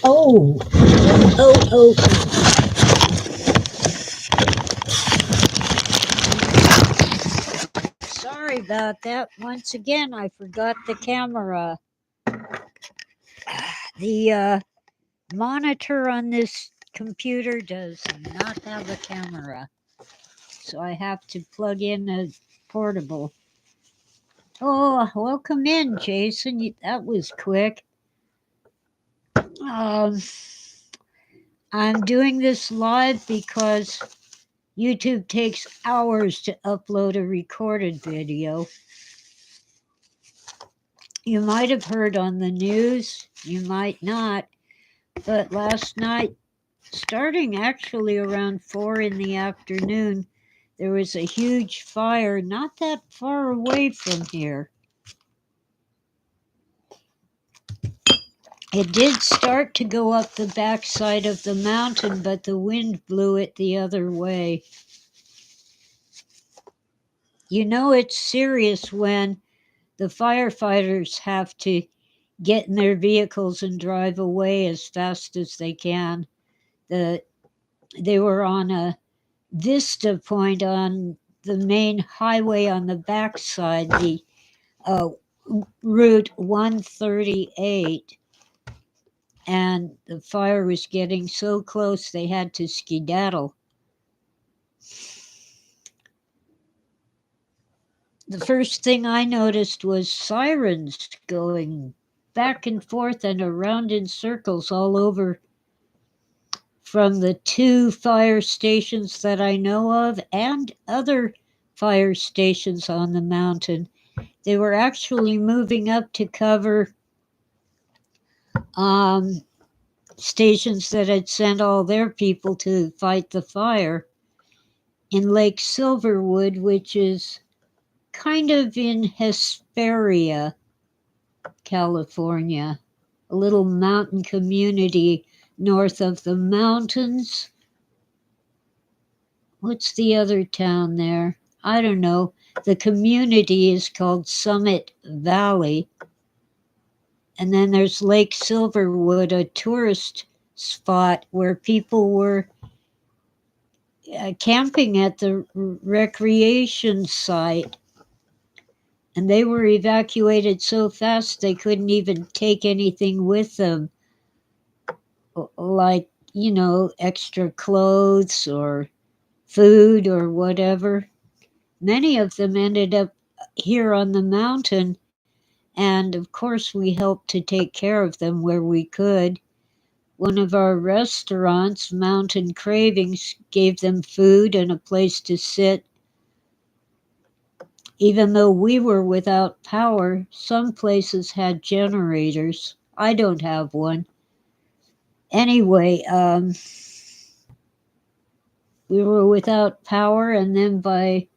Oh, oh, oh. Sorry about that. Once again, I forgot the camera. The monitor on this computer does not have a camera, so I have to plug in a portable. Oh, welcome in, Jason. That was quick. Um, I'm doing this live because YouTube takes hours to upload a recorded video. You might have heard on the news, you might not, but last night, starting actually around 4 in the afternoon, there was a huge fire not that far away from here. It did start to go up the backside of the mountain, but the wind blew it the other way. You know it's serious when the firefighters have to get in their vehicles and drive away as fast as they can. They were on a vista point on the main highway on the backside, the uh, Route 138, and the fire was getting so close they had to skedaddle. The first thing I noticed was sirens going back and forth and around in circles all over from the 2 fire stations that I know of and other fire stations on the mountain. They were actually moving up to cover um, stations that had sent all their people to fight the fire in Lake Silverwood, which is kind of in Hesperia, California, a little mountain community north of the mountains. What's the other town there? I don't know. The community is called Summit Valley. And then there's Lake Silverwood, a tourist spot where people were camping at the recreation site. And they were evacuated so fast they couldn't even take anything with them, like, extra clothes or food or whatever. Many of them ended up here on the mountain, and of course, we helped to take care of them where we could. One of our restaurants, Mountain Cravings, gave them food and a place to sit. Even though we were without power, some places had generators. I don't have one. Anyway, we were without power, and then by,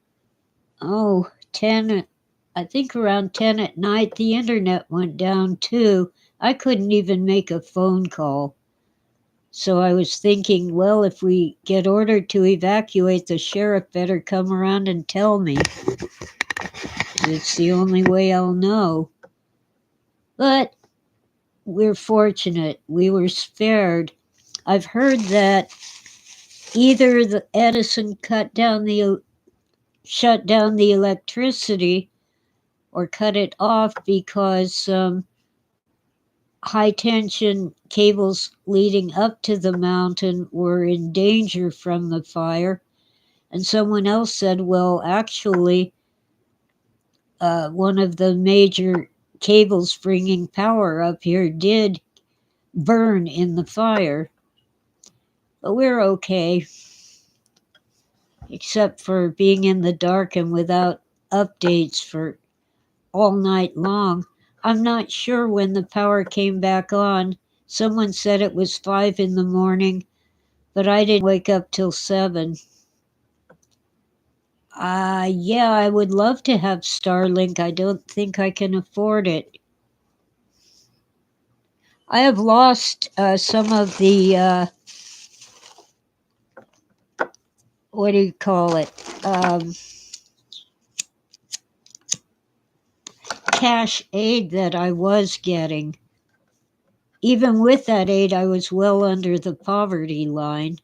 10, I think around 10 at night, the internet went down too. I couldn't even make a phone call. So I was thinking, well, if we get ordered to evacuate, the sheriff better come around and tell me. It's the only way I'll know. But we're fortunate. We were spared. I've heard that either the Edison shut down the electricity or cut it off because high tension cables leading up to the mountain were in danger from the fire. And someone else said, well, actually, one of the major cables bringing power up here did burn in the fire. But we're okay, except for being in the dark and without updates for all night long. I'm not sure when the power came back on. Someone said it was 5 in the morning, but I didn't wake up till 7. Yeah, I would love to have Starlink. I don't think I can afford it. I have lost some of the, what do you call it? Cash aid that I was getting. even with that aid, I was well under the poverty line.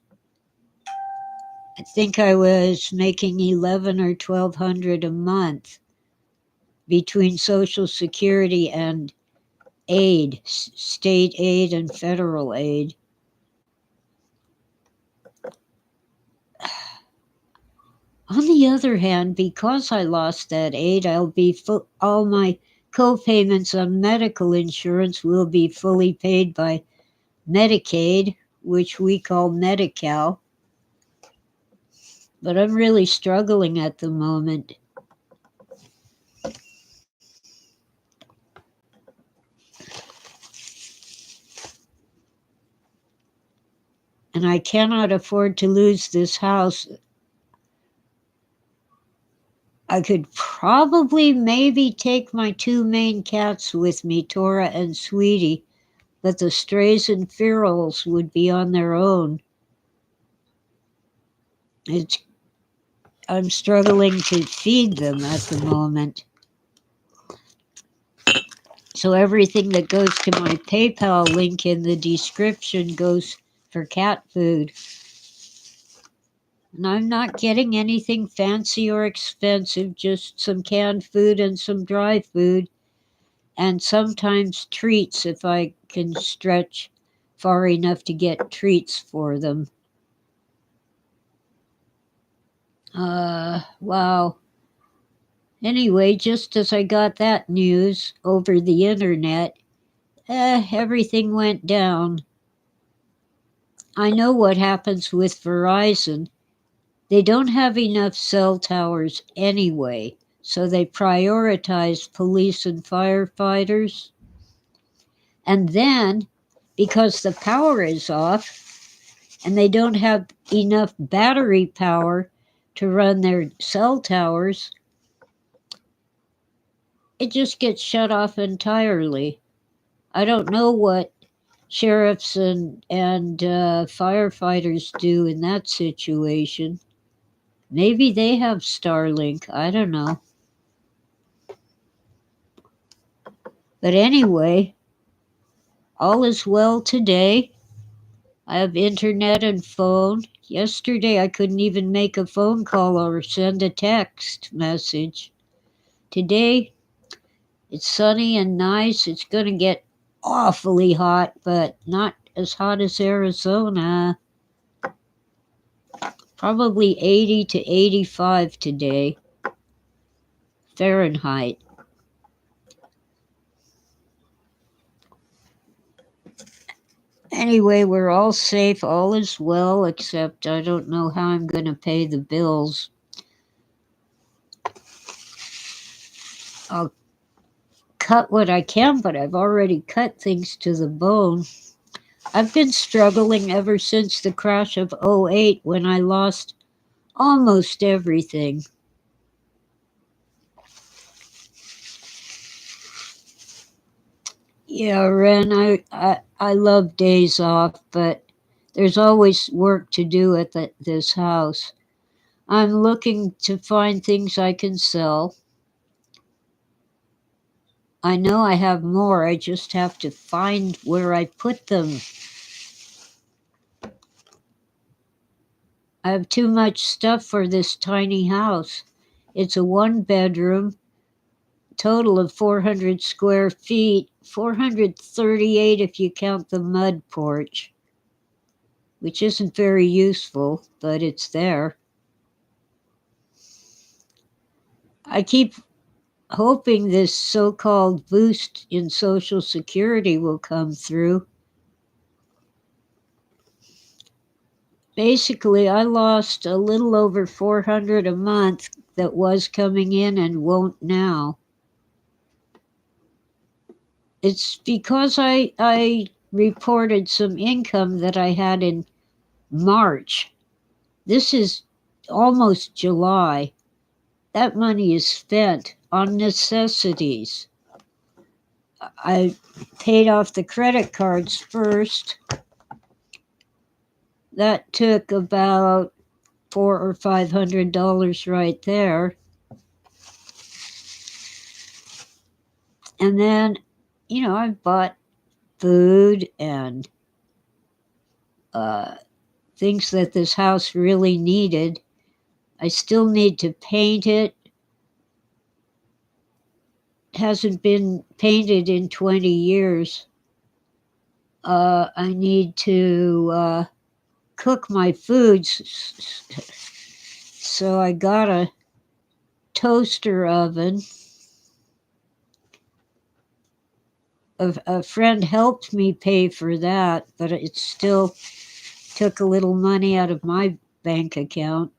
I think I was making 11 or 1200 a month between Social Security and aid, state aid and federal aid. On the other hand, because I lost that aid, all my co-payments on medical insurance will be fully paid by Medicaid, which we call Medi-Cal. But I'm really struggling at the moment. And I cannot afford to lose this house. I could probably maybe take my two main cats with me, Tora and Sweetie, but the strays and ferals would be on their own. I'm struggling to feed them at the moment. So everything that goes to my PayPal link in the description goes for cat food. And I'm not getting anything fancy or expensive, just some canned food and some dry food, and sometimes treats if I can stretch far enough to get treats for them. Wow. Anyway, just as I got that news over the internet, everything went down. I know what happens with Verizon. They don't have enough cell towers anyway, so they prioritize police and firefighters. And then, because the power is off and they don't have enough battery power to run their cell towers, it just gets shut off entirely. I don't know what sheriffs and firefighters do in that situation. Maybe they have Starlink. I don't know. But anyway, all is well today. I have internet and phone. Yesterday I couldn't even make a phone call or send a text message. Today it's sunny and nice. It's going to get awfully hot, but not as hot as Arizona. Probably 80 to 85 today, Fahrenheit. Anyway, we're all safe, all is well, except I don't know how I'm going to pay the bills. I'll cut what I can, but I've already cut things to the bone. I've been struggling ever since the crash of '08 when I lost almost everything. Yeah, Ren, I love days off, but there's always work to do at this house. I'm looking to find things I can sell. I know I have more, I just have to find where I put them. I have too much stuff for this tiny house. It's a one-bedroom, total of 400 square feet, 438 if you count the mud porch, which isn't very useful, but it's there. I keep hoping this so-called boost in Social Security will come through. Basically, I lost a little over 400 a month that was coming in and won't now. It's because I reported some income that I had in March. This is almost July. That money is spent on necessities. I paid off the credit cards first. That took about $400 or $500 right there. And then, I bought food and things that this house really needed. I still need to paint it. It hasn't been painted in 20 years. I need to cook my foods. So I got a toaster oven. A friend helped me pay for that, but it still took a little money out of my bank account.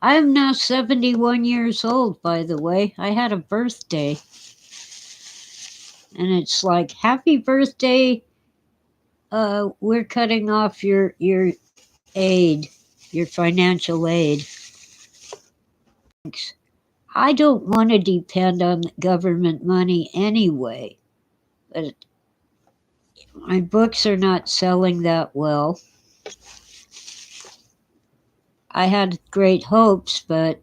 I am now 71 years old, by the way. I had a birthday. And it's like, happy birthday. We're cutting off your aid, your financial aid. I don't want to depend on government money anyway. But my books are not selling that well. I had great hopes, but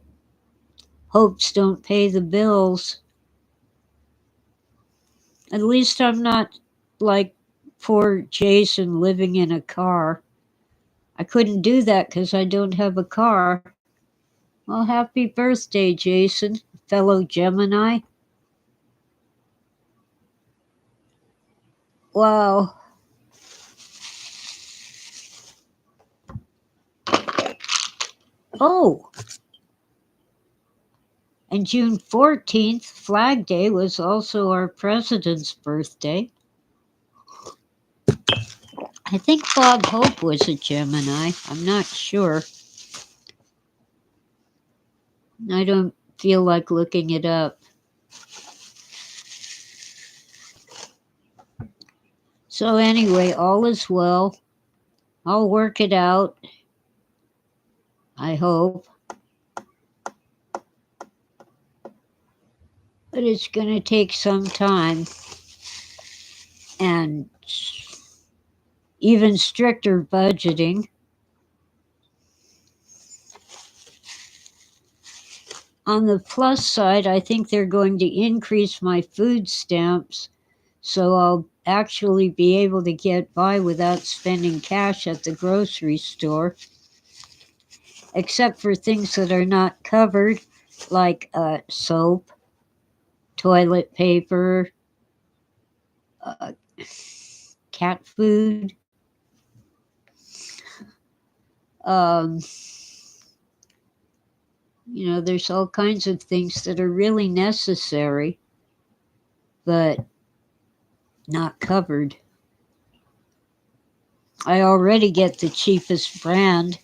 hopes don't pay the bills. At least I'm not like poor Jason living in a car. I couldn't do that because I don't have a car. Well, happy birthday, Jason, fellow Gemini. Wow. Oh, and June 14th, Flag Day, was also our president's birthday. I think Bob Hope was a Gemini. I'm not sure. I don't feel like looking it up. So anyway, all is well. I'll work it out. I hope. But it's going to take some time and even stricter budgeting. On the plus side, I think they're going to increase my food stamps, so I'll actually be able to get by without spending cash at the grocery store, except for things that are not covered, like soap, toilet paper, cat food. There's all kinds of things that are really necessary, but not covered. I already get the cheapest brand.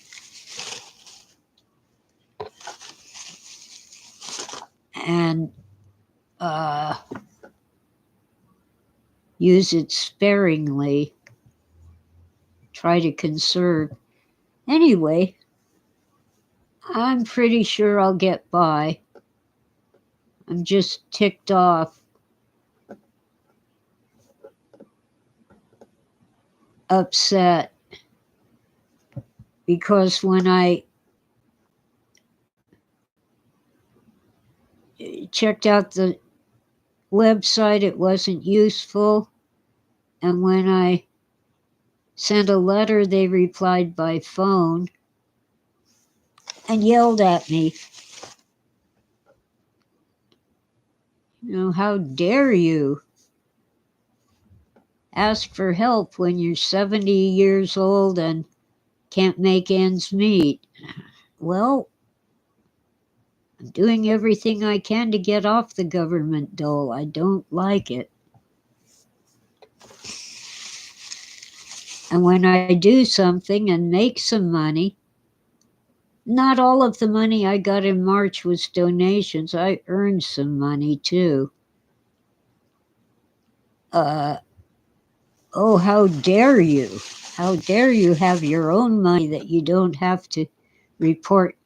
And use it sparingly. Try to conserve. Anyway, I'm pretty sure I'll get by. I'm just ticked off. Upset. Because when I checked out the website, it wasn't useful. And when I sent a letter, they replied by phone and yelled at me. How dare you ask for help when you're 70 years old and can't make ends meet? Well, I'm doing everything I can to get off the government dole. I don't like it. And when I do something and make some money, not all of the money I got in March was donations. I earned some money too. Oh, how dare you? How dare you have your own money that you don't have to report,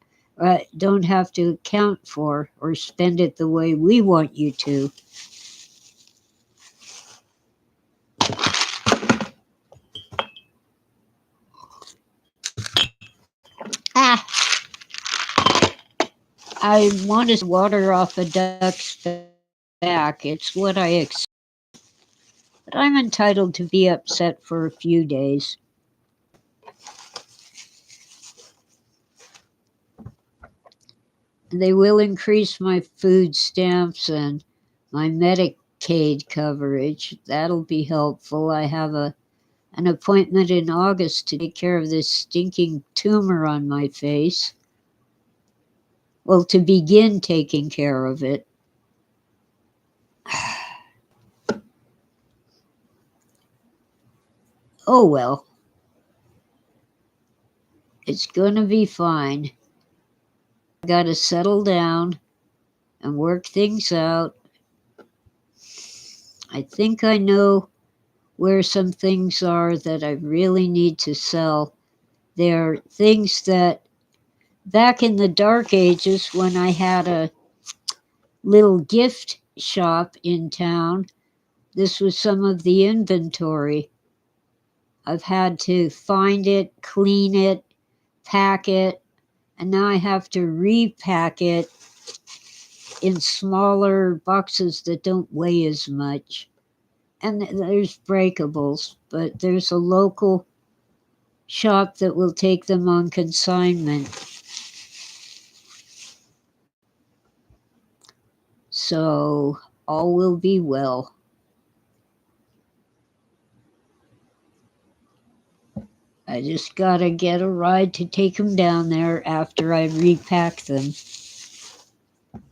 don't have to account for or spend it the way we want you to. I want to water off a duck's back. It's what I expect. But I'm entitled to be upset for a few days. They will increase my food stamps and my Medicaid coverage. That'll be helpful. I have an appointment in August to take care of this stinking tumor on my face. Well, to begin taking care of it. Oh well, it's gonna be fine. I gotta settle down and work things out. I think I know where some things are that I really need to sell. They're things that back in the dark ages when I had a little gift shop in town, this was some of the inventory. I've had to find it, clean it, pack it, and now I have to repack it in smaller boxes that don't weigh as much. And there's breakables, but there's a local shop that will take them on consignment. So all will be well. I just gotta get a ride to take them down there after I repack them.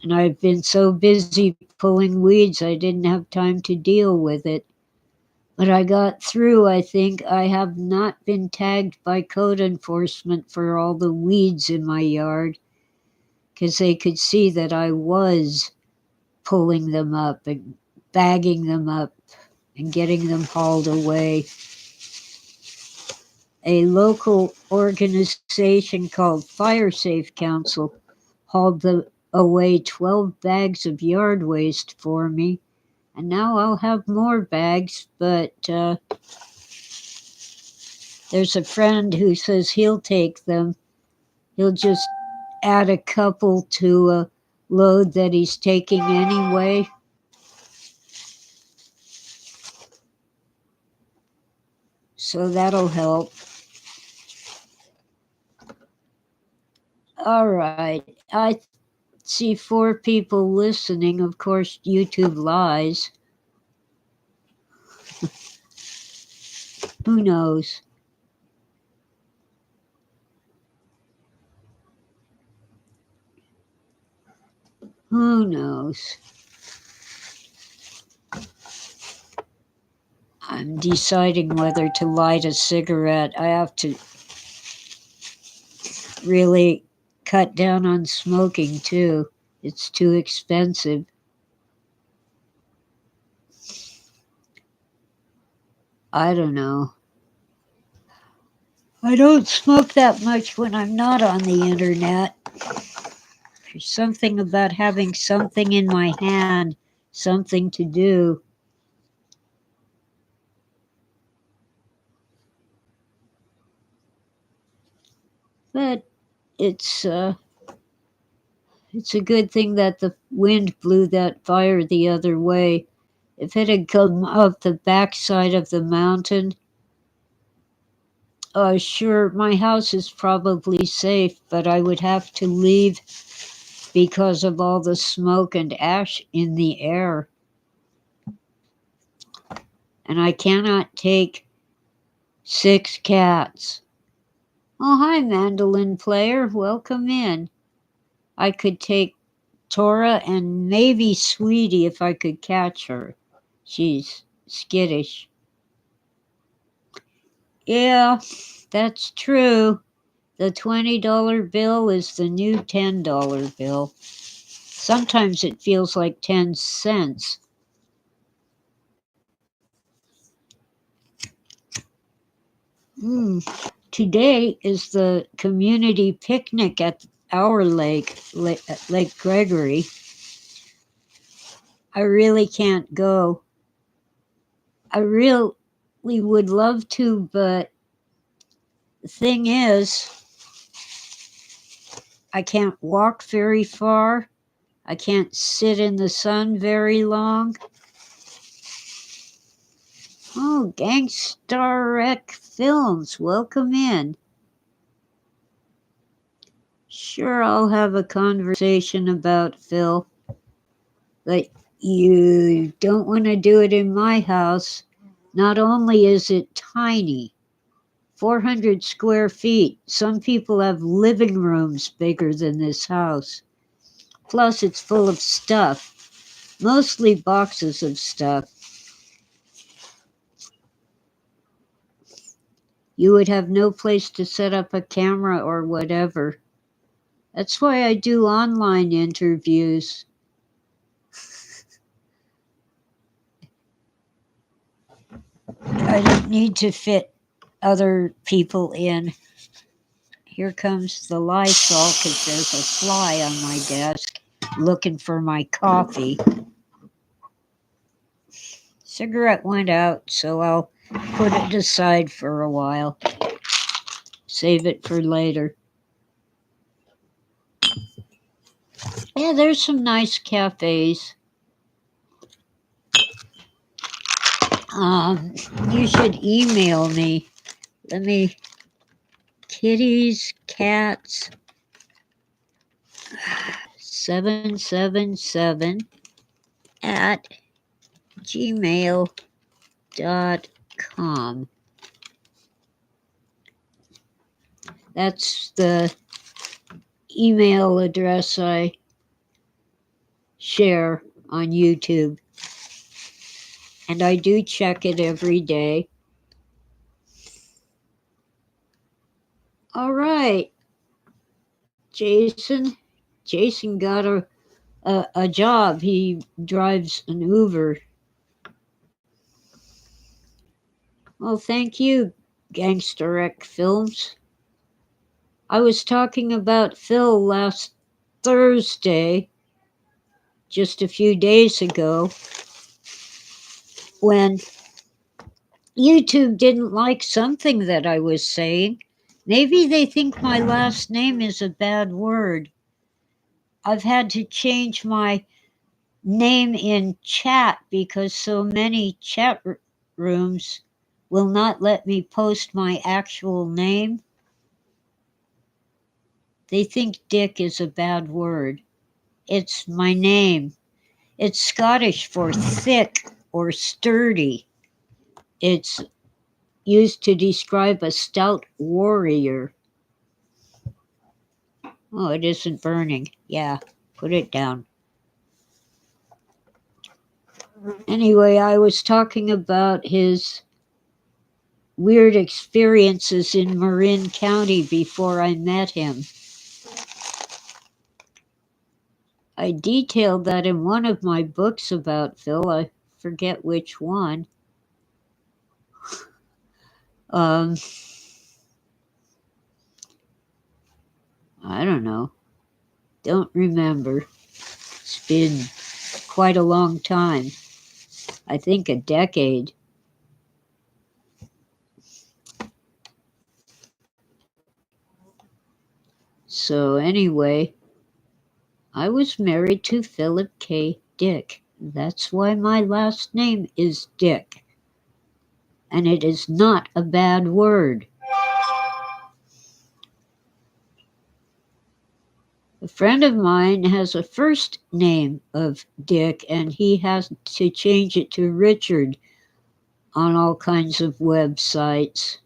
And I've been so busy pulling weeds, I didn't have time to deal with it. But I got through. I think I have not been tagged by code enforcement for all the weeds in my yard because they could see that I was pulling them up and bagging them up and getting them hauled away. A local organization called Fire Safe Council hauled away 12 bags of yard waste for me. And now I'll have more bags, but there's a friend who says he'll take them. He'll just add a couple to a load that he's taking anyway. So that'll help. All right. I see 4 people listening. Of course, YouTube lies. Who knows? Who knows? I'm deciding whether to light a cigarette. I have to really cut down on smoking too. It's too expensive. I don't know. I don't smoke that much when I'm not on the internet. There's something about having something in my hand, something to do. But it's a good thing that the wind blew that fire the other way. If it had come up the backside of the mountain, sure, my house is probably safe, but I would have to leave because of all the smoke and ash in the air. And I cannot take 6 cats. Oh, hi, mandolin player. Welcome in. I could take Tora and maybe Sweetie if I could catch her. She's skittish. Yeah, that's true. The $20 bill is the new $10 bill. Sometimes it feels like 10 cents. Today is the community picnic at our lake, Lake Gregory. I really can't go. I really would love to, but the thing is, I can't walk very far. I can't sit in the sun very long. Oh, Gangstarek Films, welcome in. Sure, I'll have a conversation about Phil, but you don't want to do it in my house. Not only is it tiny, 400 square feet, some people have living rooms bigger than this house. Plus, it's full of stuff, mostly boxes of stuff. You would have no place to set up a camera or whatever. That's why I do online interviews. I don't need to fit other people in. Here comes the Lysol because there's a fly on my desk looking for my coffee. Cigarette went out, so I'll put it aside for a while. Save it for later. Yeah, there's some nice cafes. You should email me. Let me. Kitties, cats. 777 at gmail.com. That's the email address I share on YouTube. And I do check it every day. All right, Jason. Jason got a job. He drives an Uber. Well, thank you, Gangstarek Films. I was talking about Phil last Thursday, just a few days ago, when YouTube didn't like something that I was saying. Maybe they think my last name is a bad word. I've had to change my name in chat because so many chat rooms will not let me post my actual name. They think Dick is a bad word. It's my name. It's Scottish for thick or sturdy. It's used to describe a stout warrior. Oh, it isn't burning. Yeah, put it down. Anyway, I was talking about his weird experiences in Marin County before I met him. I detailed that in one of my books about Phil. I forget which one. I don't know. Don't remember. It's been quite a long time. I think a decade. So anyway, I was married to Philip K. Dick. That's why my last name is Dick. And it is not a bad word. A friend of mine has a first name of Dick, and he has to change it to Richard on all kinds of websites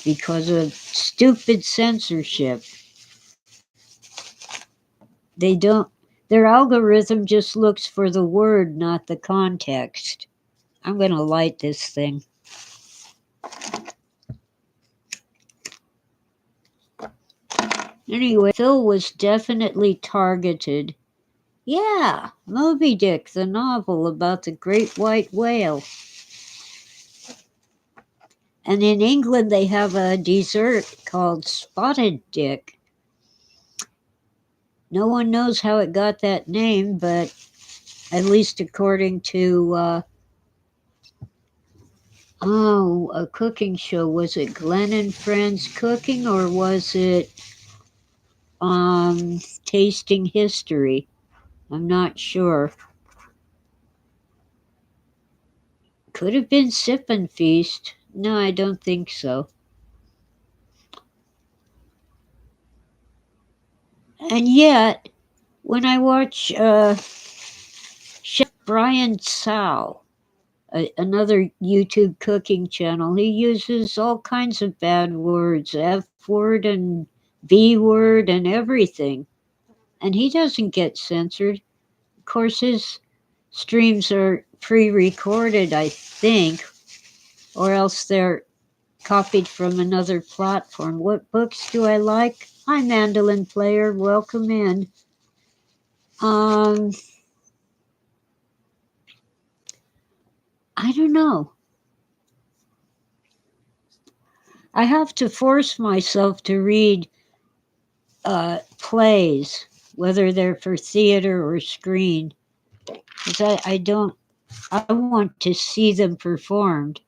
because of stupid censorship. Their algorithm just looks for the word, not the context. I'm going to light this thing. Anyway, Phil was definitely targeted. Yeah, Moby Dick, the novel about the great white whale. And in England, they have a dessert called spotted dick. No one knows how it got that name, but at least according to Oh, a cooking show. Was it Glenn and Friends Cooking, or was it Tasting History? I'm not sure. Could have been Sip and Feast. No, I don't think so. And yet, when I watch Chef Brian Tsao, another YouTube cooking channel, he uses all kinds of bad words, F word and B word and everything. And he doesn't get censored. Of course, his streams are pre recorded, I think, or else they're copied from another platform. What books do I like? Hi, Mandolin Player. Welcome in. Um, I don't know. I have to force myself to read plays, whether they're for theater or screen, because I don't. I want to see them performed.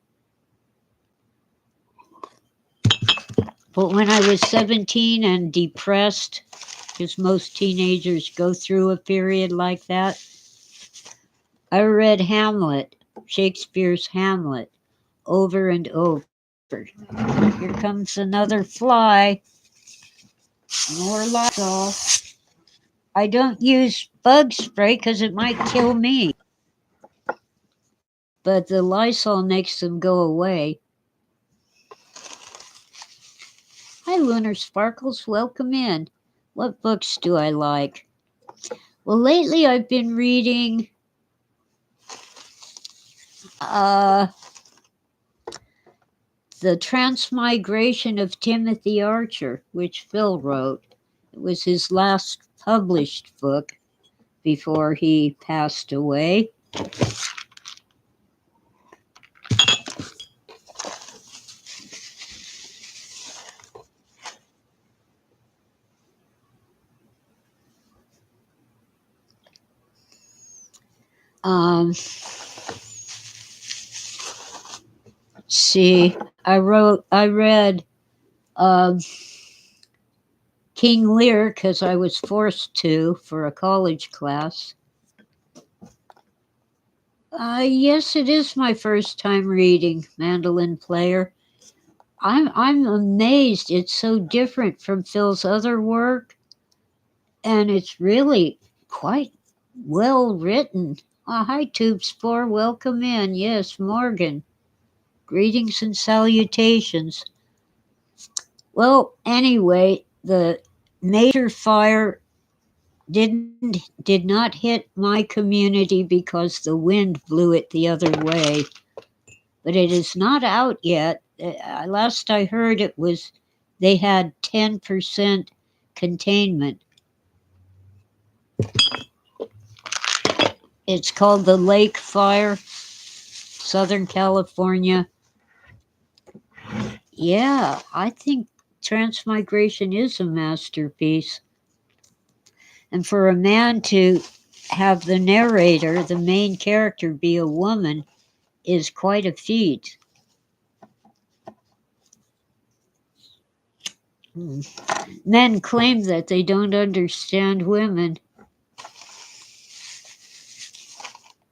But when I was 17 and depressed, because most teenagers go through a period like that, I read Hamlet, Shakespeare's Hamlet, over and over. Here comes another fly. More Lysol. I don't use bug spray because it might kill me, but the Lysol makes them go away. Hi, Lunar Sparkles. Welcome in. What books do I like? Well, lately I've been reading The Transmigration of Timothy Archer, which Phil wrote. It was his last published book before he passed away. Let's see. I read King Lear because I was forced to for a college class. Yes, it is my first time reading Mandolin Player. I'm amazed. It's so different from Phil's other work, and it's really quite well written. Hi, Tube Spore. Welcome in. Yes, Morgan. Greetings and salutations. Well, anyway, the major fire did not hit my community because the wind blew it the other way, but it is not out yet. Last I heard, it was they had 10% containment. It's called the Lake Fire, Southern California. Yeah, I think Transmigration is a masterpiece. And for a man to have the narrator, the main character, be a woman is quite a feat. Men claim that they don't understand women.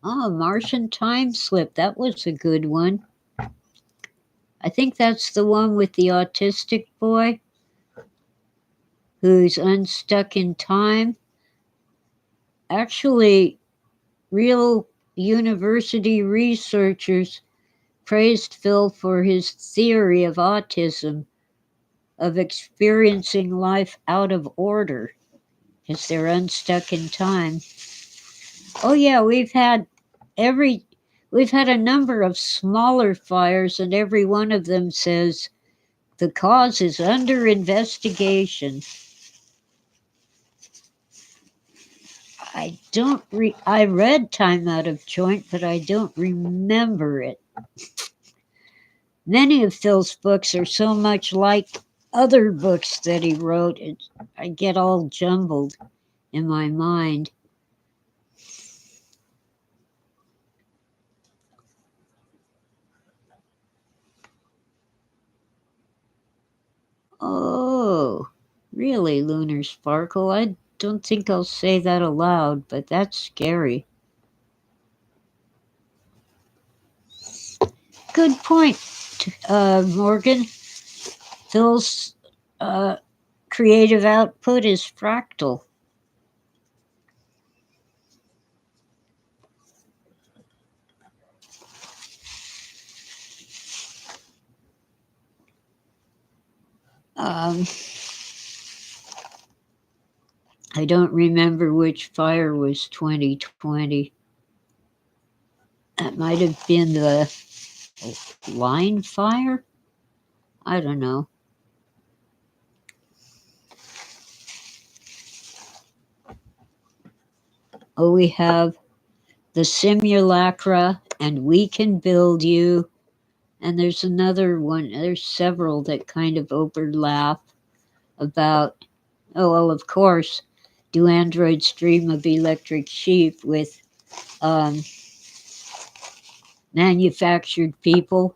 Oh, Martian Time Slip. That was a good one. I think that's the one with the autistic boy who's unstuck in time. Actually, real university researchers praised Phil for his theory of autism, of experiencing life out of order, because they're unstuck in time. Oh yeah, we've had a number of smaller fires, and every one of them says the cause is under investigation. I read Time Out of Joint, but I don't remember it. Many of Phil's books are so much like other books that he wrote, I get all jumbled in my mind. Oh, really, Lunar Sparkle? I don't think I'll say that aloud, but that's scary. Good point, Morgan. Phil's creative output is fractal. I don't remember which fire was 2020. That might have been the line fire? I don't know. Oh, we have the simulacra, and we can build you. And there's another one, there's several that kind of overlap about, oh, well, of course, do androids dream of electric sheep with manufactured people?